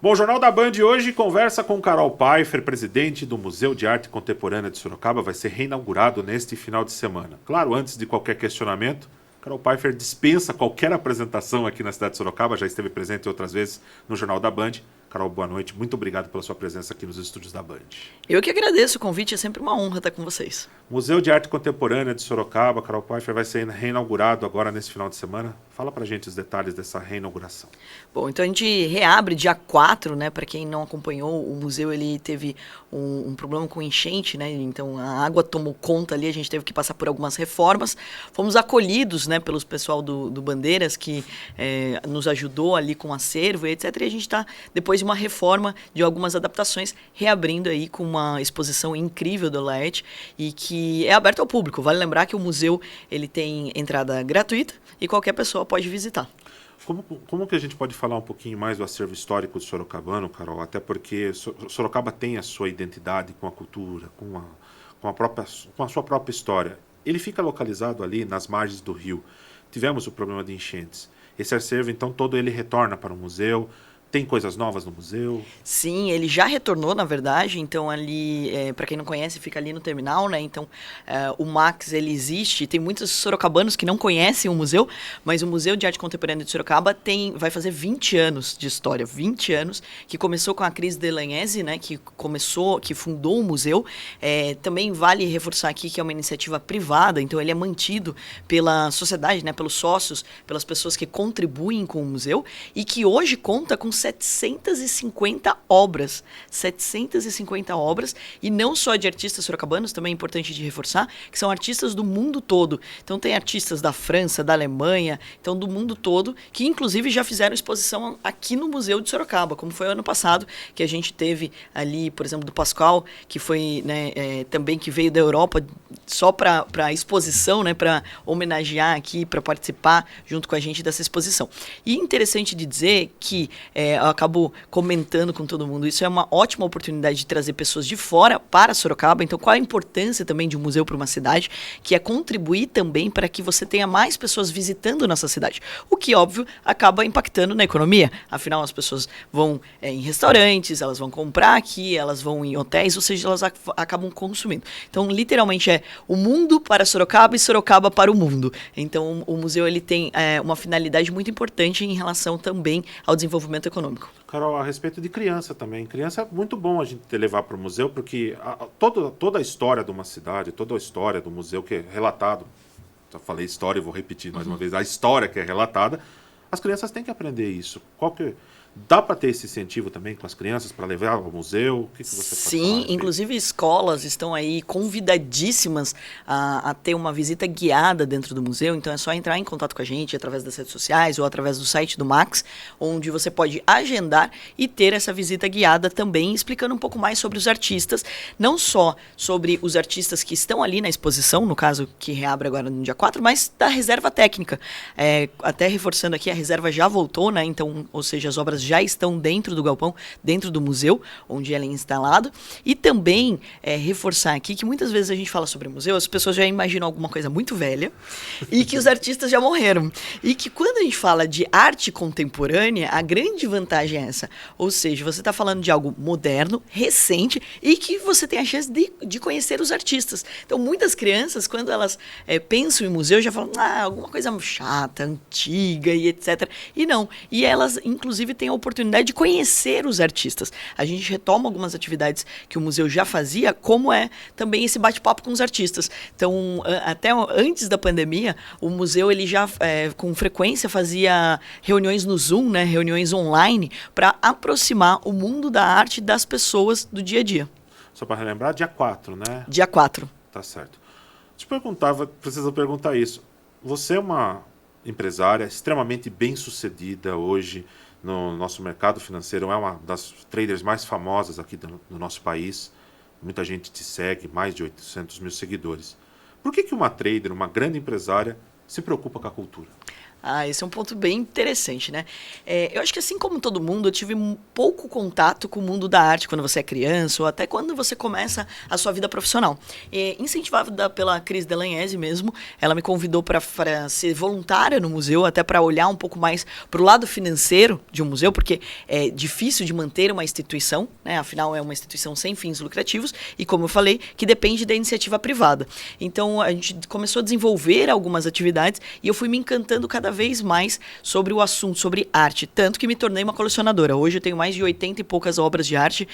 Bom, o Jornal da Band hoje conversa com Carol Pfeiffer, presidente do Museu de Arte Contemporânea de Sorocaba. Vai ser reinaugurado neste final de semana. Claro, antes de qualquer questionamento, Carol Pfeiffer dispensa qualquer apresentação aqui na cidade de Sorocaba. Já esteve presente outras vezes no Jornal da Band. Carol, boa noite. Muito obrigado pela sua presença aqui nos estúdios da Band. Eu que agradeço o convite, é sempre uma honra estar com vocês. Museu de Arte Contemporânea de Sorocaba, Carol Pfeiffer, vai ser reinaugurado agora nesse final de semana. Fala pra gente os detalhes dessa reinauguração. Bom, então a gente reabre dia 4, né? Para quem não acompanhou, o museu ele teve um problema com enchente, né? Então a água tomou conta ali, a gente teve que passar por algumas reformas. Fomos acolhidos, né, pelo pessoal do Bandeiras, que nos ajudou ali com acervo e etc. E a gente está, depois de uma reforma, de algumas adaptações, reabrindo aí com uma exposição incrível do Laerte e que é aberta ao público. Vale lembrar que o museu ele tem entrada gratuita e qualquer pessoa pode visitar. Como que a gente pode falar um pouquinho mais do acervo histórico do sorocabano, Carol? Até porque Sorocaba tem a sua identidade com a cultura, com a sua própria história. Ele fica localizado ali nas margens do rio. Tivemos o problema de enchentes. Esse acervo, então, todo ele retorna para o museu. Tem coisas novas no museu? Sim, ele já retornou, na verdade. Então, ali, para quem não conhece, fica ali no terminal, né? Então, o Max, ele existe. Tem muitos sorocabanos que não conhecem o museu, mas o Museu de Arte Contemporânea de Sorocaba vai fazer 20 anos de história. 20 anos, que começou com a Cris Delagnese, né? Que fundou o museu. Também vale reforçar aqui que é uma iniciativa privada, então ele é mantido pela sociedade, né? Pelos sócios, pelas pessoas que contribuem com o museu e que hoje conta com 750 obras. 750 obras, e não só de artistas sorocabanos, também é importante de reforçar, que são artistas do mundo todo. Então tem artistas da França, da Alemanha, então do mundo todo, que inclusive já fizeram exposição aqui no Museu de Sorocaba, como foi o ano passado, que a gente teve ali, por exemplo, do Pascoal, que foi, né, também que veio da Europa só para exposição, né, para homenagear aqui, para participar junto com a gente dessa exposição. E interessante de dizer que eu acabo comentando com todo mundo, isso é uma ótima oportunidade de trazer pessoas de fora para Sorocaba. Então, qual a importância também de um museu para uma cidade, que é contribuir também para que você tenha mais pessoas visitando nossa cidade, o que, óbvio, acaba impactando na economia. Afinal, as pessoas vão em restaurantes, elas vão comprar aqui, elas vão em hotéis, ou seja, elas acabam consumindo. Então, literalmente, é o mundo para Sorocaba e Sorocaba para o mundo. Então, o museu ele tem uma finalidade muito importante em relação também ao desenvolvimento econômico. Carol, a respeito de criança também. Criança é muito bom a gente levar para o museu, porque toda a história de uma cidade, toda a história do museu que é relatado, já falei história e vou repetir mais uma vez, a história que é relatada, as crianças têm que aprender isso. Dá para ter esse incentivo também com as crianças para levar ao museu? O que você pode falar? Sim, inclusive escolas estão aí convidadíssimas a ter uma visita guiada dentro do museu, então é só entrar em contato com a gente através das redes sociais ou através do site do Max, onde você pode agendar e ter essa visita guiada também, explicando um pouco mais sobre os artistas, não só sobre os artistas que estão ali na exposição, no caso que reabre agora no dia 4, mas da reserva técnica. Até reforçando aqui, a reserva já voltou, né? Então, ou seja, as obras já estão dentro do galpão, dentro do museu, onde ela é instalado. E também reforçar aqui que muitas vezes a gente fala sobre museu, as pessoas já imaginam alguma coisa muito velha e que os artistas já morreram. E que quando a gente fala de arte contemporânea, a grande vantagem é essa. Ou seja, você está falando de algo moderno, recente e que você tem a chance de conhecer os artistas. Então, muitas crianças, quando elas pensam em museu, já falam, alguma coisa chata, antiga e etc. E não. E elas, inclusive, têm a oportunidade de conhecer os artistas. A gente retoma algumas atividades que o museu já fazia, como é também esse bate-papo com os artistas. Então, até antes da pandemia, o museu ele já com frequência fazia reuniões no Zoom, né, reuniões online, para aproximar o mundo da arte das pessoas do dia a dia. Só para relembrar, dia 4, né? Dia 4. Tá certo. Te perguntava, preciso perguntar isso. Você é uma empresária extremamente bem-sucedida hoje no nosso mercado financeiro, é uma das traders mais famosas aqui do nosso país. Muita gente te segue, mais de 800 mil seguidores. Por que uma trader, uma grande empresária, se preocupa com a cultura? Esse é um ponto bem interessante, né? Eu acho que assim como todo mundo, eu tive pouco contato com o mundo da arte quando você é criança ou até quando você começa a sua vida profissional. Incentivada pela Cris Delagnese mesmo, ela me convidou para ser voluntária no museu, até para olhar um pouco mais para o lado financeiro de um museu, porque é difícil de manter uma instituição, né? Afinal, é uma instituição sem fins lucrativos e, como eu falei, que depende da iniciativa privada. Então, a gente começou a desenvolver algumas atividades e eu fui me encantando cada vez mais sobre o assunto, sobre arte, tanto que me tornei uma colecionadora. Hoje eu tenho mais de 80 e poucas obras de arte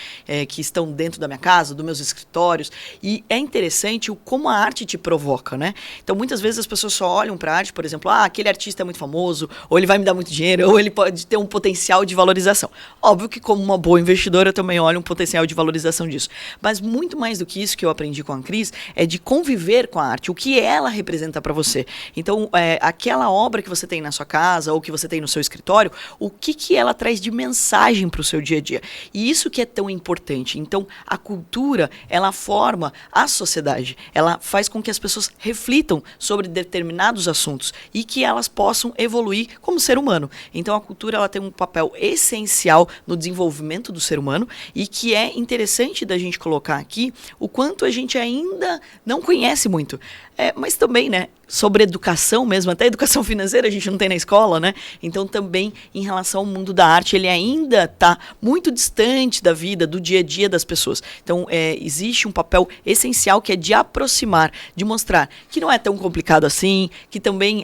que estão dentro da minha casa, dos meus escritórios, e é interessante como a arte te provoca, né? Então, muitas vezes as pessoas só olham para a arte, por exemplo, aquele artista é muito famoso, ou ele vai me dar muito dinheiro, ou ele pode ter um potencial de valorização. Óbvio que como uma boa investidora eu também olho um potencial de valorização disso. Mas muito mais do que isso que eu aprendi com a Cris é de conviver com a arte, o que ela representa para você. Então, aquela obra que você tem na sua casa ou que você tem no seu escritório, o que ela traz de mensagem para o seu dia a dia. E isso que é tão importante. Então, a cultura, ela forma a sociedade. Ela faz com que as pessoas reflitam sobre determinados assuntos e que elas possam evoluir como ser humano. Então, a cultura, ela tem um papel essencial no desenvolvimento do ser humano e que é interessante da gente colocar aqui o quanto a gente ainda não conhece muito. Mas também, né, sobre educação mesmo, até educação financeira a gente não tem na escola, né? Então também em relação ao mundo da arte, ele ainda está muito distante da vida, do dia a dia das pessoas. Então existe um papel essencial que é de aproximar, de mostrar que não é tão complicado assim, que também,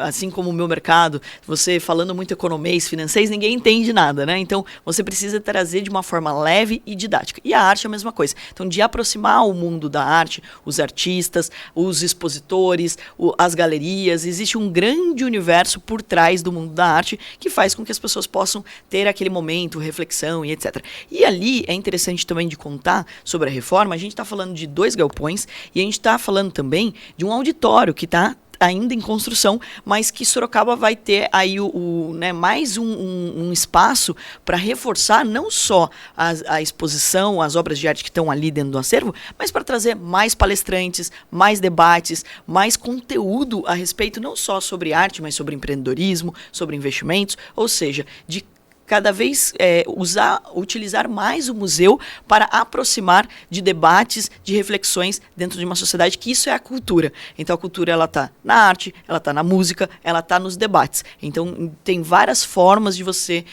assim como o meu mercado, você falando muito economês, financeis, ninguém entende nada, né? Então você precisa trazer de uma forma leve e didática. E a arte é a mesma coisa. Então de aproximar o mundo da arte, os artistas, os expositores, as galerias, existe um grande universo por trás do mundo da arte que faz com que as pessoas possam ter aquele momento, reflexão e etc. E ali é interessante também de contar sobre a reforma, a gente está falando de 2 galpões e a gente está falando também de um auditório que está ainda em construção, mas que Sorocaba vai ter aí mais um espaço para reforçar não só a exposição, as obras de arte que estão ali dentro do acervo, mas para trazer mais palestrantes, mais debates, mais conteúdo a respeito não só sobre arte, mas sobre empreendedorismo, sobre investimentos, ou seja, de cada vez utilizar mais o museu para aproximar de debates, de reflexões dentro de uma sociedade, que isso é a cultura. Então a cultura ela está na arte, ela está na música, ela está nos debates. Então tem várias formas de você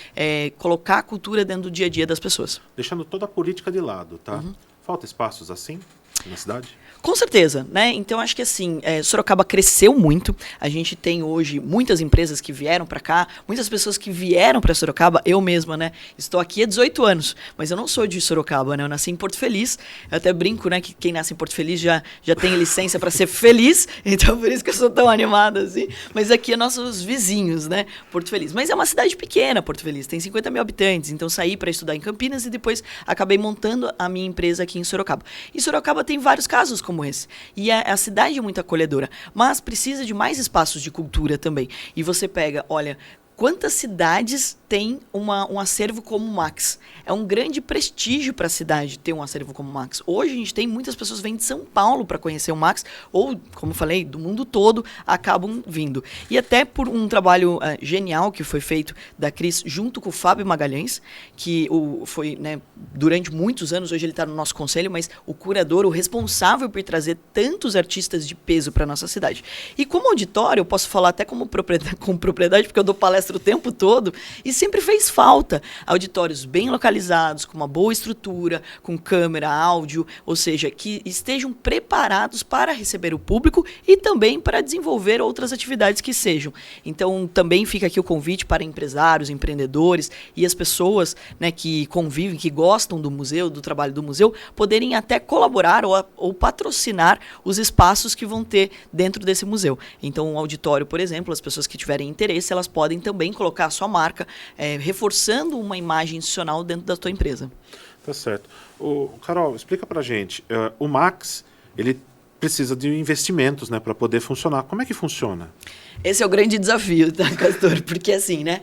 colocar a cultura dentro do dia a dia das pessoas. Deixando toda a política de lado, tá? Uhum. Falta espaços assim na cidade? Com certeza, né? Então acho que assim, Sorocaba cresceu muito. A gente tem hoje muitas empresas que vieram para cá, muitas pessoas que vieram para Sorocaba. Eu mesma, né? Estou aqui há 18 anos, mas eu não sou de Sorocaba, né? Eu nasci em Porto Feliz. Eu até brinco, né? Que quem nasce em Porto Feliz já tem licença para ser feliz. Então por isso que eu sou tão animada assim. Mas aqui é nossos vizinhos, né? Porto Feliz. Mas é uma cidade pequena, Porto Feliz. Tem 50 mil habitantes. Então saí para estudar em Campinas e depois acabei montando a minha empresa aqui em Sorocaba. E Sorocaba tem vários casos como esse. E a cidade é muito acolhedora, mas precisa de mais espaços de cultura também. E você pega, olha, quantas cidades tem um acervo como o Max? É um grande prestígio para a cidade ter um acervo como o Max. Hoje a gente tem muitas pessoas que vêm de São Paulo para conhecer o Max, ou, como falei, do mundo todo, acabam vindo. E até por um trabalho genial que foi feito da Cris junto com o Fábio Magalhães, que foi, né, durante muitos anos, hoje ele está no nosso conselho, mas o curador, o responsável por trazer tantos artistas de peso para a nossa cidade. E como auditório, eu posso falar até com propriedade, porque eu dou palestra o tempo todo, e sempre fez falta auditórios bem localizados, com uma boa estrutura, com câmera, áudio, ou seja, que estejam preparados para receber o público e também para desenvolver outras atividades que sejam. Então, também fica aqui o convite para empresários, empreendedores e as pessoas, né, que convivem, que gostam do museu, do trabalho do museu, poderem até colaborar ou patrocinar os espaços que vão ter dentro desse museu. Então, um auditório, por exemplo, as pessoas que tiverem interesse, elas podem também colocar a sua marca, reforçando uma imagem institucional dentro da tua empresa. Tá certo. Carol, explica pra gente. O Max, ele precisa de investimentos, né, para poder funcionar. Como é que funciona? Esse é o grande desafio, tá, Castor? Porque assim, né?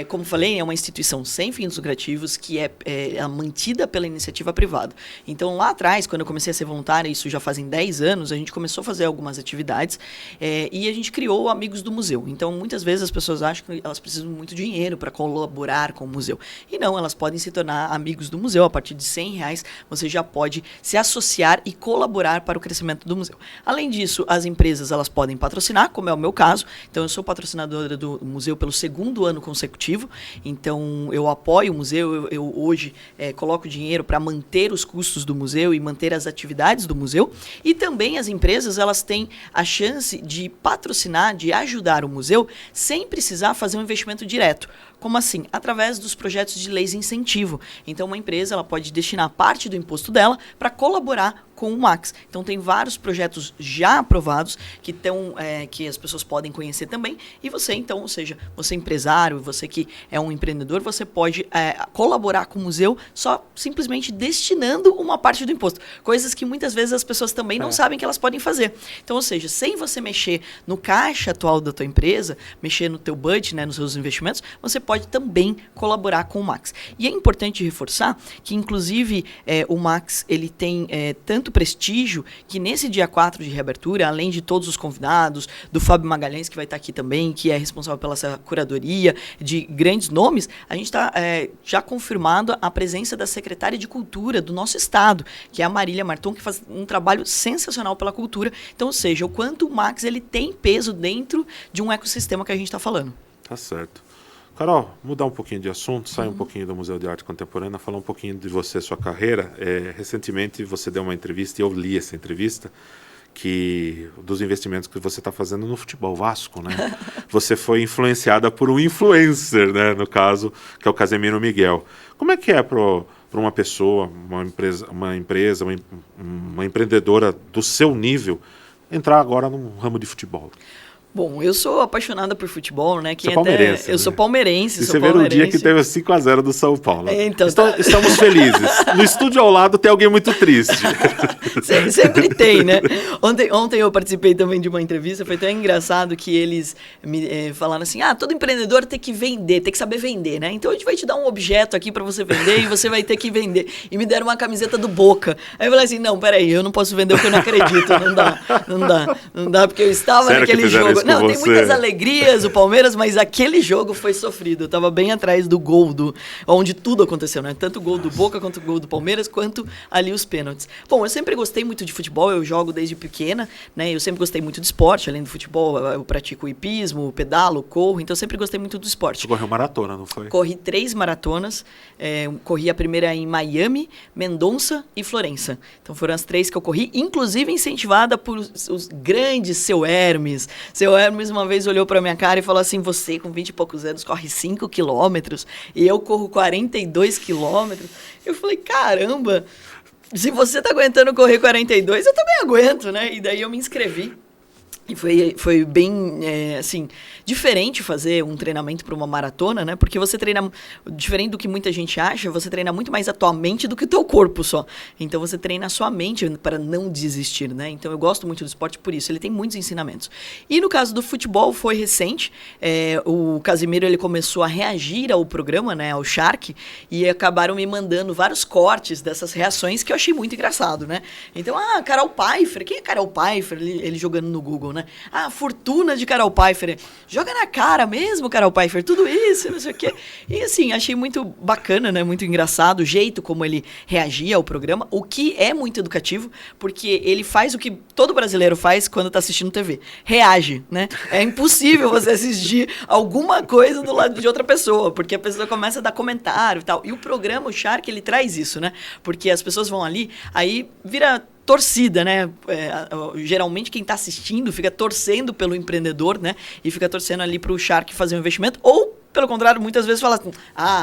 Como falei, é uma instituição sem fins lucrativos que é mantida pela iniciativa privada. Então, lá atrás, quando eu comecei a ser voluntária, isso já fazem 10 anos, a gente começou a fazer algumas atividades e a gente criou o Amigos do Museu. Então, muitas vezes as pessoas acham que elas precisam muito dinheiro para colaborar com o museu. E não, elas podem se tornar amigos do museu. A partir de R$ 100, você já pode se associar e colaborar para o crescimento do museu. Além disso, as empresas elas podem patrocinar, como é o meu caso. Então, eu sou patrocinadora do museu pelo 2º ano consecutivo. Então, eu apoio o museu. Eu hoje coloco dinheiro para manter os custos do museu e manter as atividades do museu. E também as empresas elas têm a chance de patrocinar, de ajudar o museu, sem precisar fazer um investimento direto. Como assim? Através dos projetos de leis de incentivo. Então, uma empresa ela pode destinar parte do imposto dela para colaborar com o Max. Então, tem vários projetos já aprovados que as pessoas podem conhecer também. E você, então, ou seja, você empresário, você que é um empreendedor, você pode colaborar com o museu só simplesmente destinando uma parte do imposto. Coisas que muitas vezes as pessoas também não sabem que elas podem fazer. Então, ou seja, sem você mexer no caixa atual da tua empresa, mexer no teu budget, né, nos seus investimentos, você pode também colaborar com o Max. E é importante reforçar que, inclusive, o Max ele tem tanto prestígio que nesse dia 4 de reabertura, além de todos os convidados, do Fábio Magalhães, que vai estar aqui também, que é responsável pela essa curadoria, de grandes nomes, a gente está já confirmado a presença da secretária de Cultura do nosso estado, que é a Marília Marton, que faz um trabalho sensacional pela cultura. Então, ou seja, o quanto o Max ele tem peso dentro de um ecossistema que a gente está falando. Tá certo. Carol, mudar um pouquinho de assunto, sair um pouquinho do Museu de Arte Contemporânea, falar um pouquinho de você, sua carreira. Recentemente você deu uma entrevista, e eu li essa entrevista, dos investimentos que você está fazendo no futebol Vasco, né? Você foi influenciada por um influencer, né? No caso, que é o Casemiro Miguel. Como é que é para uma pessoa, uma empreendedora do seu nível, entrar agora no ramo de futebol? Bom, eu sou apaixonada por futebol, né? Você é palmeirense, eu sou palmeirense, e você vê no dia que teve 5-0 do São Paulo. Então, estamos felizes. No estúdio ao lado tem alguém muito triste. Sempre tem, né? Ontem eu participei também de uma entrevista, foi tão engraçado que eles me falaram assim, todo empreendedor tem que vender, tem que saber vender, né? Então a gente vai te dar um objeto aqui para você vender e você vai ter que vender. E me deram uma camiseta do Boca. Aí eu falei assim, não, peraí, eu não posso vender porque eu não acredito, não dá, porque eu estava Sério naquele jogo. Não, você? Tem muitas alegrias o Palmeiras, mas aquele jogo foi sofrido. Eu tava bem atrás do gol, onde tudo aconteceu, né? Tanto o gol do Boca, quanto o gol do Palmeiras, quanto ali os pênaltis. Bom, eu sempre gostei muito de futebol, eu jogo desde pequena, né? Eu sempre gostei muito de esporte, além do futebol, eu pratico hipismo, pedalo, corro, então eu sempre gostei muito do esporte. Você correu maratona, não foi? Corri 3 maratonas, corri a primeira em Miami, Mendonça e Florença. Então foram as 3 que eu corri, inclusive incentivada por os grandes Seu Hermes. Seu Hermes uma vez olhou pra minha cara e falou assim, você com 20 e poucos anos corre 5 quilômetros e eu corro 42 quilômetros. Eu falei, caramba, se você tá aguentando correr 42, eu também aguento, né? E daí eu me inscrevi. E foi bem, assim, diferente fazer um treinamento para uma maratona, né? Porque você treina, diferente do que muita gente acha, você treina muito mais a tua mente do que o teu corpo só. Então, você treina a sua mente para não desistir, né? Então, eu gosto muito do esporte por isso. Ele tem muitos ensinamentos. E no caso do futebol, foi recente. O Casimiro, ele começou a reagir ao programa, né? Ao Shark. E acabaram me mandando vários cortes dessas reações que eu achei muito engraçado, né? Então, Carol Pfeiffer. Quem é Carol Pfeiffer? Ele jogando no Google, né? A fortuna de Carol Pfeiffer. Joga na cara mesmo, Carol Pfeiffer, tudo isso, não sei o quê. E assim, achei muito bacana, né? Muito engraçado o jeito como ele reagia ao programa, o que é muito educativo, porque ele faz o que todo brasileiro faz quando tá assistindo TV. Reage, né? É impossível você assistir alguma coisa do lado de outra pessoa, porque a pessoa começa a dar comentário e tal. E o programa, o Shark, ele traz isso, né? Porque as pessoas vão ali, aí vira torcida, né? Geralmente quem está assistindo fica torcendo pelo empreendedor, né? E fica torcendo ali para o Shark fazer um investimento ou pelo contrário, muitas vezes fala assim,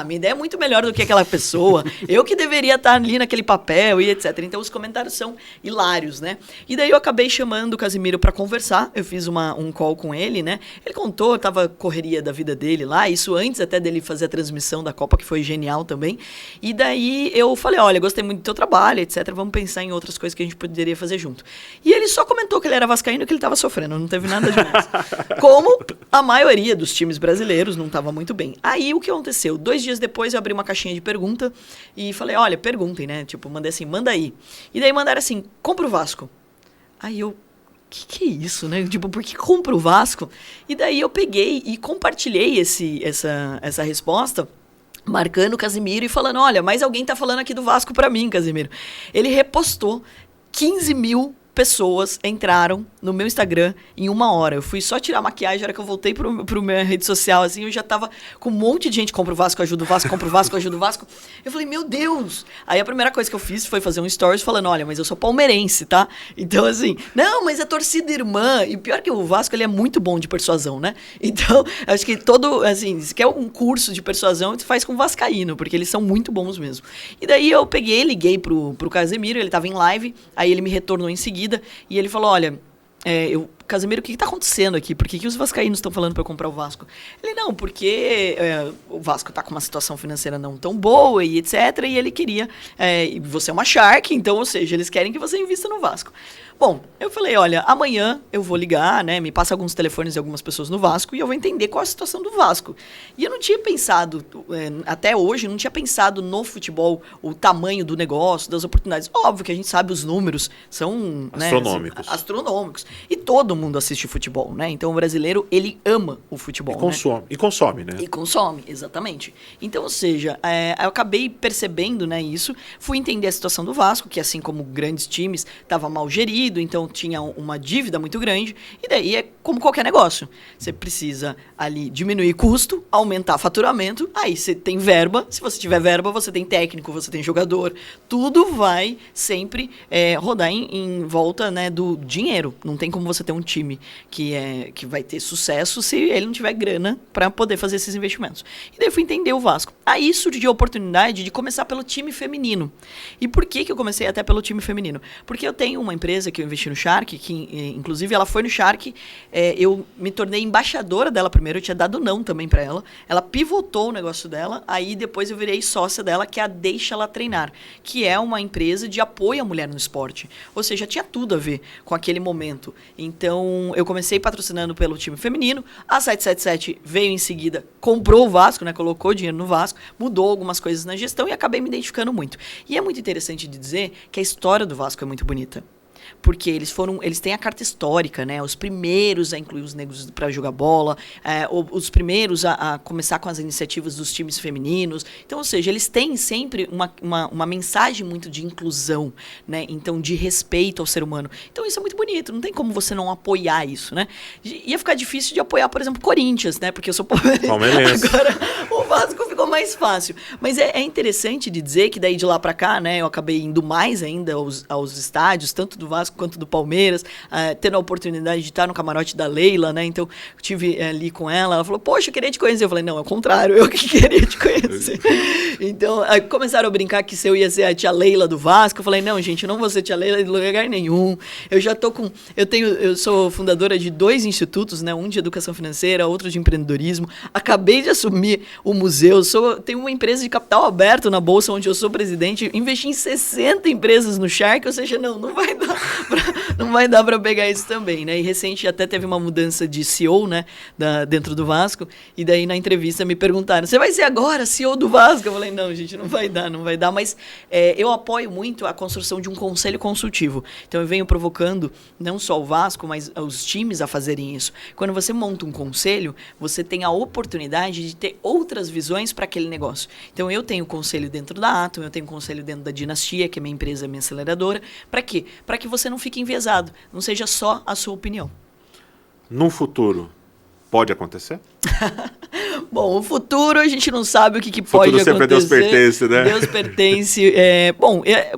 minha ideia é muito melhor do que aquela pessoa, eu que deveria estar ali naquele papel e etc. Então, os comentários são hilários, né? E daí eu acabei chamando o Casimiro para conversar, eu fiz um call com ele, né? Ele contou, tava correria da vida dele lá, isso antes até dele fazer a transmissão da Copa, que foi genial também. E daí eu falei, olha, gostei muito do teu trabalho, etc. Vamos pensar em outras coisas que a gente poderia fazer junto. E ele só comentou que ele era vascaíno e que ele estava sofrendo, não teve nada demais. Como a maioria dos times brasileiros não estava muito bem. Aí o que aconteceu? 2 dias depois eu abri uma caixinha de pergunta e falei, olha, perguntem, né? Tipo, mandei assim, manda aí. E daí mandaram assim, compra o Vasco. Aí eu, que é isso, né? Tipo, por que compra o Vasco? E daí eu peguei e compartilhei essa resposta, marcando o Casimiro e falando, olha, mas alguém tá falando aqui do Vasco pra mim, Casimiro. Ele repostou, 15 mil pessoas entraram no meu Instagram em 1 hora. Eu fui só tirar a maquiagem, na hora que eu voltei pro minha rede social, assim, eu já tava com um monte de gente, compra o Vasco, ajuda o Vasco, compra o Vasco, ajuda o Vasco. Eu falei, meu Deus! Aí a primeira coisa que eu fiz foi fazer um stories falando, olha, mas eu sou palmeirense, tá? Então, assim, não, mas é torcida irmã. E pior que o Vasco, ele é muito bom de persuasão, né? Então, acho que assim, se quer um curso de persuasão, você faz com vascaíno, porque eles são muito bons mesmo. E daí eu peguei, liguei pro Casemiro, ele tava em live, aí ele me retornou em seguida, e ele falou, olha, Casemiro, o que está acontecendo aqui? Por que os vascaínos estão falando para eu comprar o Vasco? Ele, não, porque o Vasco está com uma situação financeira não tão boa e etc. E ele queria, você é uma Shark, então, ou seja, eles querem que você invista no Vasco. Bom, eu falei, olha, amanhã eu vou ligar, né, me passa alguns telefones de algumas pessoas no Vasco e eu vou entender qual é a situação do Vasco. E eu não tinha pensado, até hoje, não tinha pensado no futebol, o tamanho do negócio, das oportunidades. Óbvio que a gente sabe os números, são astronômicos. Né, astronômicos. E todo mundo assiste futebol, né? Então o brasileiro, ele ama o futebol. E consome, né? E consome, exatamente. Então, ou seja, eu acabei percebendo, né, isso, fui entender a situação do Vasco, que assim como grandes times, estava mal gerido, então tinha uma dívida muito grande, e daí é como qualquer negócio. Você precisa ali diminuir custo, aumentar faturamento, aí você tem verba, se você tiver verba, você tem técnico, você tem jogador, tudo vai sempre rodar em volta, né, do dinheiro. Não tem como você ter um time que vai ter sucesso se ele não tiver grana para poder fazer esses investimentos. E daí eu fui entender o Vasco. Aí surgiu a oportunidade de começar pelo time feminino. E por que eu comecei até pelo time feminino? Porque eu tenho uma empresa que eu investi no Shark, que inclusive ela foi no Shark, eu me tornei embaixadora dela primeiro, eu tinha dado não também para ela, ela pivotou o negócio dela, aí depois eu virei sócia dela, que é a Deixa Ela Treinar, que é uma empresa de apoio à mulher no esporte, ou seja, tinha tudo a ver com aquele momento. Então eu comecei patrocinando pelo time feminino, a 777 veio em seguida, comprou o Vasco, né, colocou dinheiro no Vasco, mudou algumas coisas na gestão e acabei me identificando muito. E é muito interessante de dizer que a história do Vasco é muito bonita. Porque eles têm a carta histórica, né? Os primeiros a incluir os negros para jogar bola, os primeiros a começar com as iniciativas dos times femininos. Então, ou seja, eles têm sempre uma mensagem muito de inclusão, né? Então, de respeito ao ser humano. Então, isso é muito bonito. Não tem como você não apoiar isso, né? Ia ficar difícil de apoiar, por exemplo, Corinthians, né? Porque eu sou palmeirense. Agora, o Vasco ficou mais fácil. Mas é interessante de dizer que daí de lá para cá, né? Eu acabei indo mais ainda aos estádios, tanto do Vasco quanto do Palmeiras, tendo a oportunidade de estar no camarote da Leila, né? Então, eu estive ali com ela, ela falou, poxa, eu queria te conhecer. Eu falei, não, é o contrário, eu que queria te conhecer. Então, começaram a brincar que se eu ia ser a tia Leila do Vasco, eu falei, não, gente, eu não vou ser tia Leila de lugar nenhum. Eu já tô com... Eu sou fundadora de 2 institutos, né? Um de educação financeira, outro de empreendedorismo. Acabei de assumir o museu, tenho uma empresa de capital aberto na Bolsa, onde eu sou presidente, investi em 60 empresas no Shark, ou seja, não vai dar para pegar isso também, né? E recente até teve uma mudança de CEO, né, dentro do Vasco, e daí na entrevista me perguntaram, você vai ser agora CEO do Vasco? Eu falei, não, gente, não vai dar, mas eu apoio muito a construção de um conselho consultivo. Então eu venho provocando não só o Vasco, mas os times a fazerem isso. Quando você monta um conselho, você tem a oportunidade de ter outras visões para aquele negócio. Então eu tenho conselho dentro da Atom, eu tenho conselho dentro da Dinastia, que é minha empresa, minha aceleradora. Para quê? Para que você não fique enviesado, não seja só a sua opinião. No futuro, pode acontecer? Bom, o futuro a gente não sabe o que pode acontecer. Sempre Deus pertence, né? Deus pertence.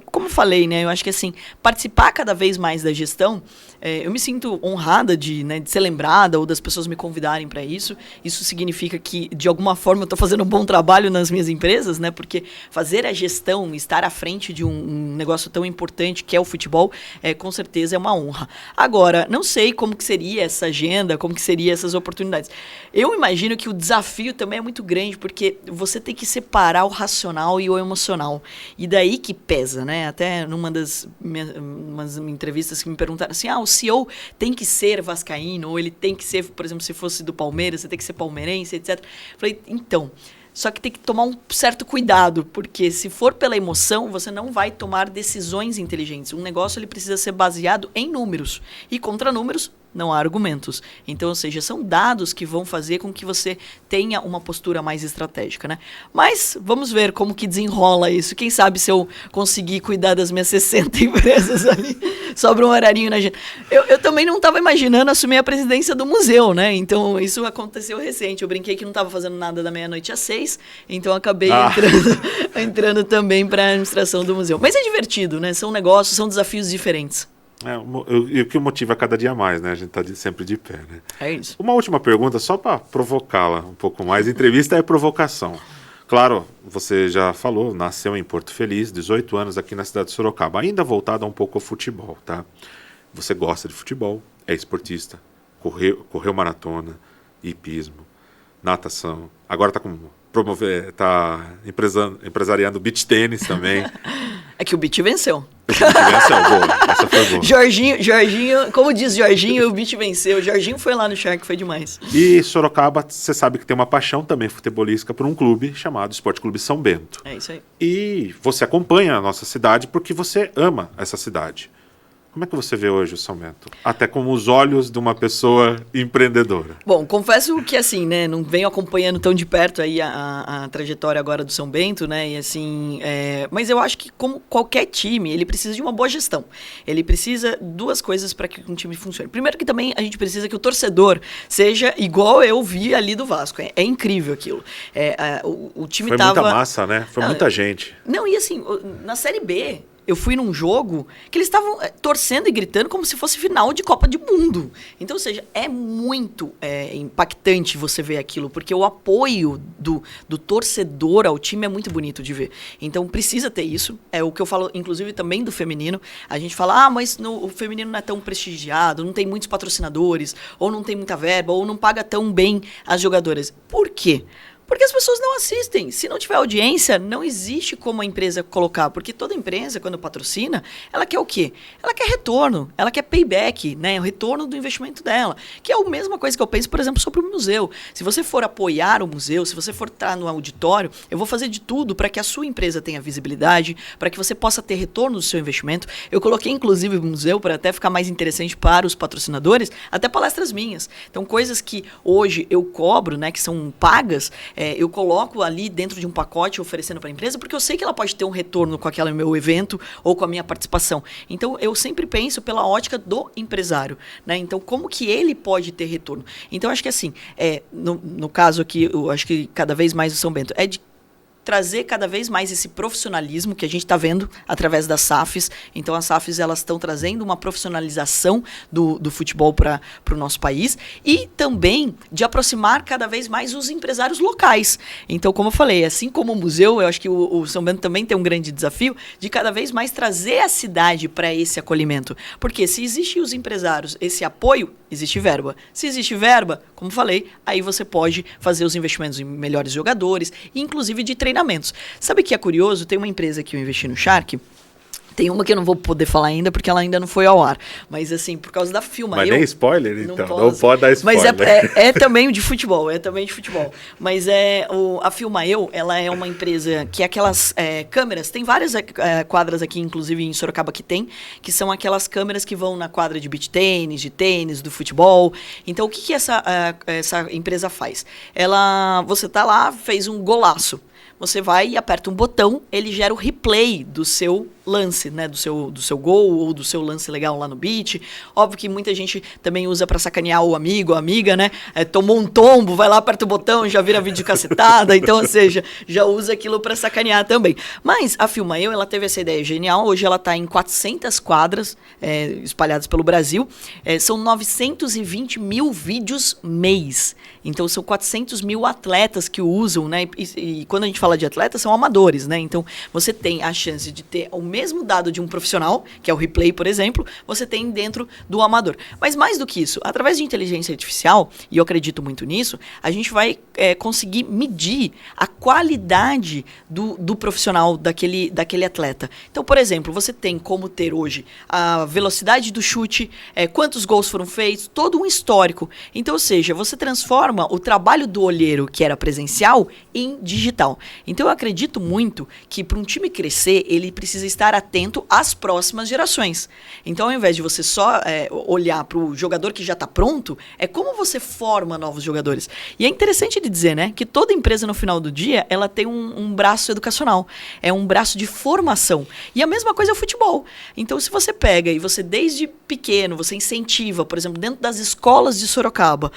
Como eu falei, né? Eu acho que assim, participar cada vez mais da gestão, eu me sinto honrada de ser lembrada ou das pessoas me convidarem para isso. Isso significa que, de alguma forma, eu estou fazendo um bom trabalho nas minhas empresas, né? Porque fazer a gestão, estar à frente de um negócio tão importante que é o futebol, com certeza é uma honra. Agora, não sei como que seria essa agenda, como que seria essas oportunidades. Eu imagino que o desafio também é muito grande, porque você tem que separar o racional e o emocional. E daí que pesa, né? Até numa das umas entrevistas que me perguntaram assim, o CEO tem que ser vascaíno, ou ele tem que ser, por exemplo, se fosse do Palmeiras, você tem que ser palmeirense, etc. Falei, então, só que tem que tomar um certo cuidado, porque se for pela emoção, você não vai tomar decisões inteligentes. Um negócio ele precisa ser baseado em números, e contra números não há argumentos. Então, ou seja, são dados que vão fazer com que você tenha uma postura mais estratégica, né? Mas vamos ver como que desenrola isso. Quem sabe se eu conseguir cuidar das minhas 60 empresas ali, sobra um horarinho na agenda. Eu também não estava imaginando assumir a presidência do museu, né? Então, isso aconteceu recente. Eu brinquei que não estava fazendo nada da meia-noite às 6, então acabei entrando também para a administração do museu. Mas é divertido, né? São negócios, são desafios diferentes. E o que o motiva cada dia mais, né? A gente está sempre de pé, né? É isso. Uma última pergunta, só para provocá-la um pouco mais. Entrevista é provocação. Claro, você já falou, nasceu em Porto Feliz, 18 anos aqui na cidade de Sorocaba, ainda voltado um pouco ao futebol, tá? Você gosta de futebol, é esportista, correu maratona, hipismo, natação. Agora está empresariando beach tênis também. É que o beach venceu. Boa. Essa foi boa. Jorginho, como diz Jorginho, o beach venceu. Jorginho foi lá no Shark, foi demais. E Sorocaba, você sabe que tem uma paixão também futebolística por um clube chamado Esporte Clube São Bento. É isso aí. E você acompanha a nossa cidade porque você ama essa cidade. Como é que você vê hoje o São Bento? Até com os olhos de uma pessoa empreendedora. Bom, confesso que assim, né, não venho acompanhando tão de perto aí a trajetória agora do São Bento, né, e assim, mas eu acho que como qualquer time, ele precisa de uma boa gestão. Ele precisa duas coisas para que um time funcione. Primeiro que também a gente precisa que o torcedor seja igual eu vi ali do Vasco. É incrível aquilo. O time Foi muita massa, né? Foi muita gente. Não, e assim, na Série B, eu fui num jogo que eles estavam torcendo e gritando como se fosse final de Copa do Mundo. Então, ou seja, é muito impactante você ver aquilo, porque o apoio do torcedor ao time é muito bonito de ver. Então, precisa ter isso. É o que eu falo, inclusive, também do feminino. A gente fala, mas o feminino não é tão prestigiado, não tem muitos patrocinadores, ou não tem muita verba, ou não paga tão bem as jogadoras. Por quê? Porque as pessoas não assistem. Se não tiver audiência, não existe como a empresa colocar. Porque toda empresa, quando patrocina, ela quer o quê? Ela quer retorno, ela quer payback, né? O retorno do investimento dela. Que é a mesma coisa que eu penso, por exemplo, sobre o museu. Se você for apoiar o museu, se você for estar no auditório, eu vou fazer de tudo para que a sua empresa tenha visibilidade, para que você possa ter retorno do seu investimento. Eu coloquei, inclusive, o museu, para até ficar mais interessante para os patrocinadores, até palestras minhas. Então, coisas que hoje eu cobro, né, que são pagas, eu coloco ali dentro de um pacote oferecendo para a empresa, porque eu sei que ela pode ter um retorno com aquele meu evento ou com a minha participação. Então, eu sempre penso pela ótica do empresário, né? Então, como que ele pode ter retorno? Então, acho que assim, no caso aqui, eu acho que cada vez mais o São Bento é de trazer cada vez mais esse profissionalismo que a gente está vendo através das SAFs. Então, as SAFs elas estão trazendo uma profissionalização do futebol para o nosso país e também de aproximar cada vez mais os empresários locais. Então, como eu falei, assim como o museu, eu acho que o São Bento também tem um grande desafio de cada vez mais trazer a cidade para esse acolhimento. Porque se existem os empresários, esse apoio, existe verba. Se existe verba, como falei, aí você pode fazer os investimentos em melhores jogadores, inclusive de treinamentos. Sabe o que é curioso? Tem uma empresa que eu investi no Shark, tem uma que eu não vou poder falar ainda, porque ela ainda não foi ao ar. Mas assim, por causa da Filma. Mas nem spoiler, então. Não pode dar spoiler. Mas é também de futebol, Mas a Filma ela é uma empresa que aquelas câmeras, tem várias quadras aqui, inclusive em Sorocaba que são aquelas câmeras que vão na quadra de beach tênis, de tênis, do futebol. Então, o que essa empresa faz? Você tá lá, fez um golaço. Você vai e aperta um botão, ele gera o replay do seu lance, né, do seu gol ou do seu lance legal lá no beach. Óbvio que muita gente também usa para sacanear o amigo, a amiga, né? Tomou um tombo, vai lá, aperta o botão e já vira vídeo cacetada. Então, ou seja, já usa aquilo para sacanear também. Mas a Filma Eu, ela teve essa ideia genial. Hoje ela está em 400 quadras espalhadas pelo Brasil. São 920 mil vídeos mês. Então, são 400 mil atletas que usam, né? E quando a gente fala de atletas, são amadores, né? Então, você tem a chance de ter o mesmo dado de um profissional, que é o replay, por exemplo, você tem dentro do amador. Mas mais do que isso, através de inteligência artificial, e eu acredito muito nisso, a gente vai conseguir medir a qualidade do profissional, daquele atleta. Então, por exemplo, você tem como ter hoje a velocidade do chute, quantos gols foram feitos, todo um histórico. Então, ou seja, você transforma o trabalho do olheiro, que era presencial, em digital. Então, eu acredito muito que para um time crescer, ele precisa estar atento às próximas gerações. Então, ao invés de você só olhar para o jogador que já está pronto, é como você forma novos jogadores. E é interessante de dizer, né, que toda empresa, no final do dia, ela tem um braço educacional, é um braço de formação. E a mesma coisa é o futebol. Então, se você pega e você, desde pequeno, você incentiva, por exemplo, dentro das escolas de Sorocaba,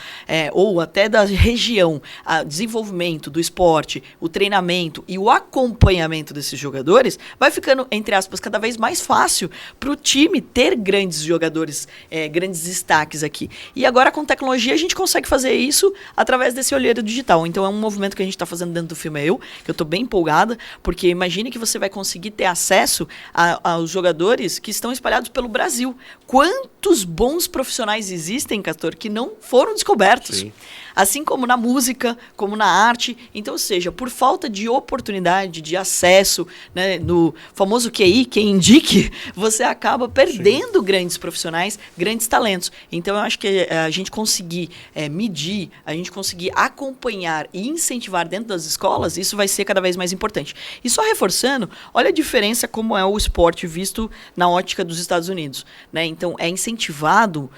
ou até da região, o desenvolvimento do esporte, o treinamento e o acompanhamento desses jogadores, vai ficando, entre aspas, cada vez mais fácil para o time ter grandes jogadores, grandes destaques aqui. E agora, com tecnologia, a gente consegue fazer isso através desse olheiro digital. Então, é um movimento que a gente está fazendo dentro do Filma Eu, que eu estou bem empolgada, porque imagine que você vai conseguir ter acesso aos jogadores que estão espalhados pelo Brasil. Quantos bons profissionais existem, Castor, que não foram descobertos? Sim. Assim como na música, como na arte. Então, ou seja, por falta de oportunidade, de acesso, né, no famoso QI, quem indique, você acaba perdendo Sim. grandes profissionais, grandes talentos. Então, eu acho que a gente conseguir medir, a gente conseguir acompanhar e incentivar dentro das escolas, isso vai ser cada vez mais importante. E só reforçando, olha a diferença como é o esporte visto na ótica dos Estados Unidos, né? Então, é incentivado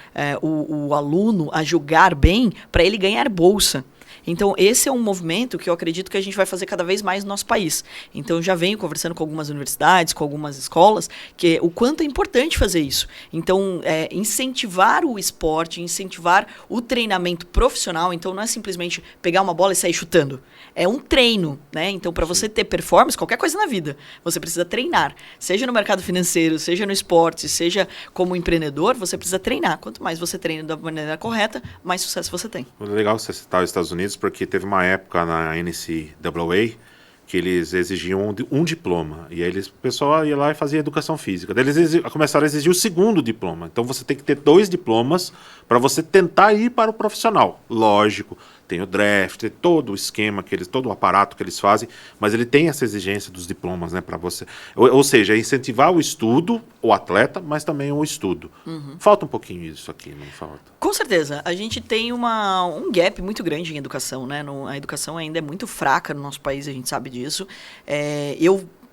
o aluno a jogar bem para ele ganhar bolsa. Então, esse é um movimento que eu acredito que a gente vai fazer cada vez mais no nosso país. Então, eu já venho conversando com algumas universidades, com algumas escolas, que o quanto é importante fazer isso. Então, incentivar o esporte, incentivar o treinamento profissional. Então, não é simplesmente pegar uma bola e sair chutando. É um treino, né? Então, para você ter performance, qualquer coisa na vida, você precisa treinar. Seja no mercado financeiro, seja no esporte, seja como empreendedor, você precisa treinar. Quanto mais você treina da maneira correta, mais sucesso você tem. Legal você citar os Estados Unidos, porque teve uma época na NCAA que eles exigiam um diploma, e aí o pessoal ia lá e fazia educação física. Daí eles começaram a exigir o segundo diploma. Então você tem que ter 2 diplomas para você tentar ir para o profissional. Lógico, tem o draft, tem todo o esquema, todo o aparato que eles fazem, mas ele tem essa exigência dos diplomas, né, para você. Ou seja, incentivar o estudo, o atleta, mas também o estudo. Uhum. Falta um pouquinho isso aqui, não falta? Com certeza. A gente tem um gap muito grande em educação, né? A educação ainda é muito fraca no nosso país, a gente sabe disso.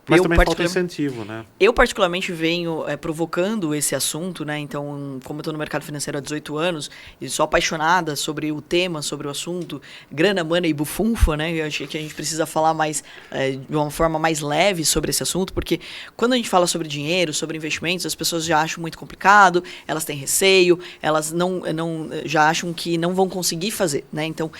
Mas também falta incentivo, né? Eu, particularmente, venho provocando esse assunto, né? Então, como eu estou no mercado financeiro há 18 anos e sou apaixonada sobre o tema, sobre o assunto, grana, mana e bufunfa, né? Eu acho que a gente precisa falar mais, de uma forma mais leve sobre esse assunto, porque quando a gente fala sobre dinheiro, sobre investimentos, as pessoas já acham muito complicado, elas têm receio, elas já acham que não vão conseguir fazer, né? Então,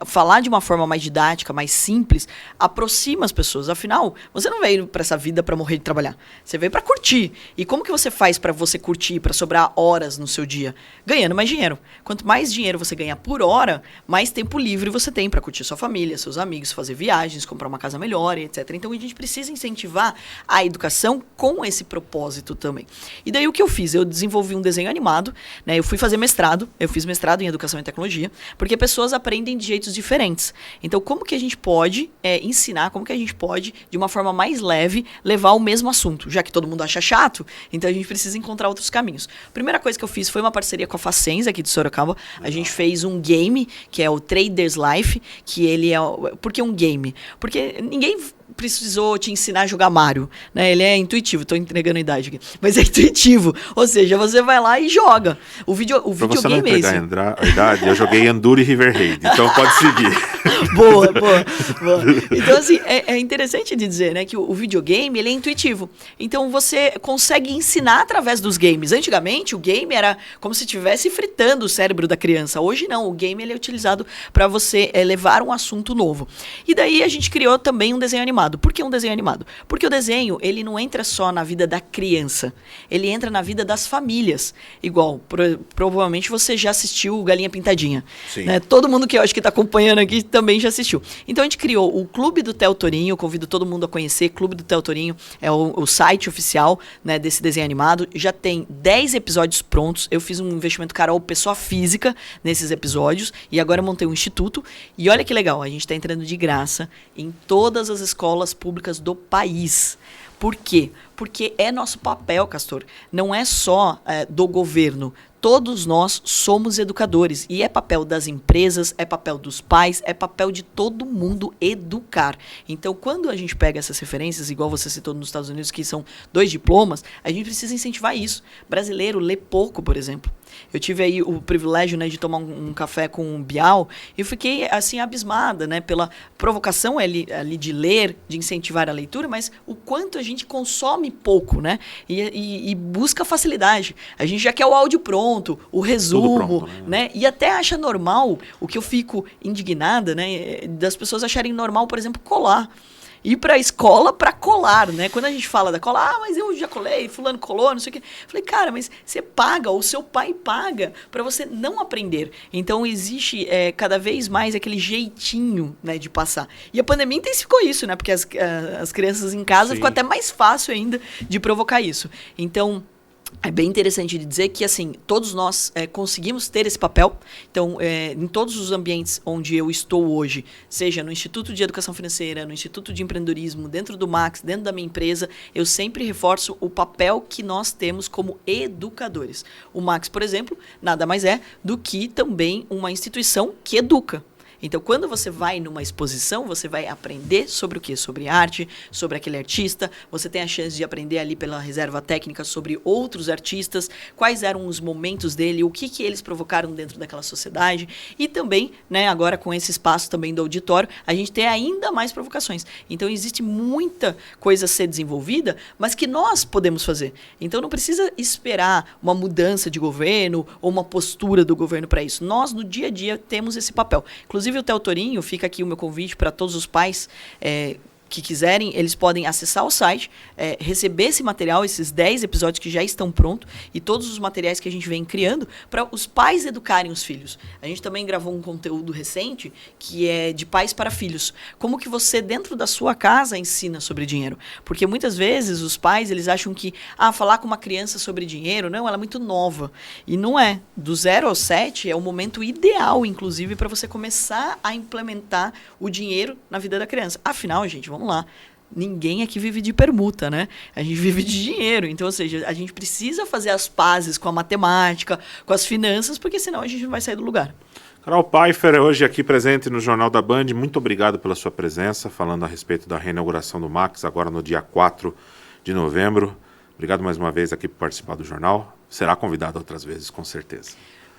falar de uma forma mais didática, mais simples, aproxima as pessoas. Afinal, você não veio para essa vida para morrer de trabalhar. Você veio para curtir. E como que você faz para você curtir, para sobrar horas no seu dia? Ganhando mais dinheiro. Quanto mais dinheiro você ganhar por hora, mais tempo livre você tem para curtir sua família, seus amigos, fazer viagens, comprar uma casa melhor, etc. Então, a gente precisa incentivar a educação com esse propósito também. E daí, o que eu fiz? Eu desenvolvi um desenho animado, né? Eu fui fazer mestrado. Eu fiz mestrado em Educação e Tecnologia, porque pessoas aprendem de jeitos diferentes. Então, como que a gente pode ensinar, como que a gente pode, de uma forma mais leve, levar o mesmo assunto, já que todo mundo acha chato, então a gente precisa encontrar outros caminhos. Primeira coisa que eu fiz foi uma parceria com a Facens aqui de Sorocaba. A gente fez um game, que é o Traders Life, que ele é... Por que um game? Porque ninguém precisou te ensinar a jogar Mario, né? Ele é intuitivo, tô entregando a idade aqui, mas é intuitivo, ou seja, você vai lá e joga. O videogame é esse. Pra você não entregar a idade, eu joguei Enduro e River Raid, então pode seguir. Boa. Então, assim, é interessante de dizer, né, que o videogame, ele é intuitivo. Então, você consegue ensinar através dos games. Antigamente, o game era como se estivesse fritando o cérebro da criança. Hoje, não. O game, ele é utilizado para você levar um assunto novo. E daí, a gente criou também um desenho animado. Por que um desenho animado? Porque o desenho, ele não entra só na vida da criança. Ele entra na vida das famílias. Igual, provavelmente, você já assistiu Galinha Pintadinha. Sim. Né? Todo mundo que eu acho que está acompanhando aqui também já assistiu. Então a gente criou o Clube do Theo Torinho, convido todo mundo a conhecer. Clube do Theo Torinho é o site oficial, né, desse desenho animado. Já tem 10 episódios prontos. Eu fiz um investimento, Carol, pessoa física nesses episódios e agora eu montei um instituto. E olha que legal, a gente está entrando de graça em todas as escolas públicas do país. Por quê? Porque é nosso papel, Castor. Não é só do governo. Todos nós somos educadores e é papel das empresas, é papel dos pais, é papel de todo mundo educar. Então, quando a gente pega essas referências, igual você citou nos Estados Unidos, que são 2 diplomas, a gente precisa incentivar isso. Brasileiro lê pouco, por exemplo. Eu tive aí o privilégio, né, de tomar um café com o Bial e eu fiquei assim abismada, né, pela provocação ali de ler, de incentivar a leitura, mas o quanto a gente consome pouco, né, e busca facilidade. A gente já quer o áudio pronto, o resumo, pronto, né, e até acha normal, o que eu fico indignada, né, das pessoas acharem normal, por exemplo, colar. Ir para a escola para colar, né? Quando a gente fala da cola, mas eu já colei, fulano colou, não sei o quê. Falei, cara, mas você paga, ou seu pai paga para você não aprender. Então, existe cada vez mais aquele jeitinho, né, de passar. E a pandemia intensificou isso, né? Porque as crianças em casa ficou até mais fácil ainda de provocar isso. Então, é bem interessante de dizer que, assim, todos nós conseguimos ter esse papel. Então, em todos os ambientes onde eu estou hoje, seja no Instituto de Educação Financeira, no Instituto de Empreendedorismo, dentro do Max, dentro da minha empresa, eu sempre reforço o papel que nós temos como educadores. O Max, por exemplo, nada mais é do que também uma instituição que educa. Então, quando você vai numa exposição, você vai aprender sobre o quê? Sobre arte, sobre aquele artista. Você tem a chance de aprender ali pela reserva técnica sobre outros artistas, quais eram os momentos dele, o que eles provocaram dentro daquela sociedade. E também, né, agora com esse espaço também do auditório, a gente tem ainda mais provocações. Então, existe muita coisa a ser desenvolvida, mas que nós podemos fazer. Então, não precisa esperar uma mudança de governo ou uma postura do governo para isso. Nós, no dia a dia, temos esse papel. Inclusive, o Theo Torinho, fica aqui o meu convite para todos os pais que quiserem, eles podem acessar o site, receber esse material, esses 10 episódios que já estão prontos e todos os materiais que a gente vem criando para os pais educarem os filhos. A gente também gravou um conteúdo recente que é de pais para filhos. Como que você, dentro da sua casa, ensina sobre dinheiro? Porque muitas vezes os pais, eles acham que falar com uma criança sobre dinheiro, não, ela é muito nova. E não é. Do 0 ao 7 é o momento ideal, inclusive, para você começar a implementar o dinheiro na vida da criança. Afinal, gente, vamos lá. Ninguém aqui vive de permuta, né? A gente vive de dinheiro. Então, ou seja, a gente precisa fazer as pazes com a matemática, com as finanças, porque senão a gente não vai sair do lugar. Carol Pfeiffer, hoje aqui presente no Jornal da Band. Muito obrigado pela sua presença, falando a respeito da reinauguração do Max, agora no dia 4 de novembro. Obrigado mais uma vez aqui por participar do jornal. Será convidado outras vezes, com certeza.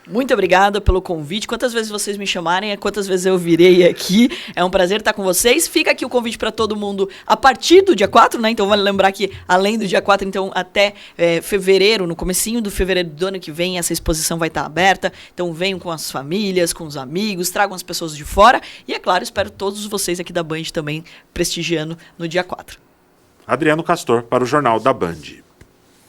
Muito obrigada pelo convite. Quantas vezes vocês me chamarem, quantas vezes eu virei aqui. É um prazer estar com vocês. Fica aqui o convite para todo mundo a partir do dia 4, né? Então, vale lembrar que além do dia 4, então até fevereiro, no comecinho do fevereiro do ano que vem, essa exposição vai estar aberta. Então, venham com as famílias, com os amigos, tragam as pessoas de fora. E, é claro, espero todos vocês aqui da Band também prestigiando no dia 4. Adriano Castor, para o Jornal da Band.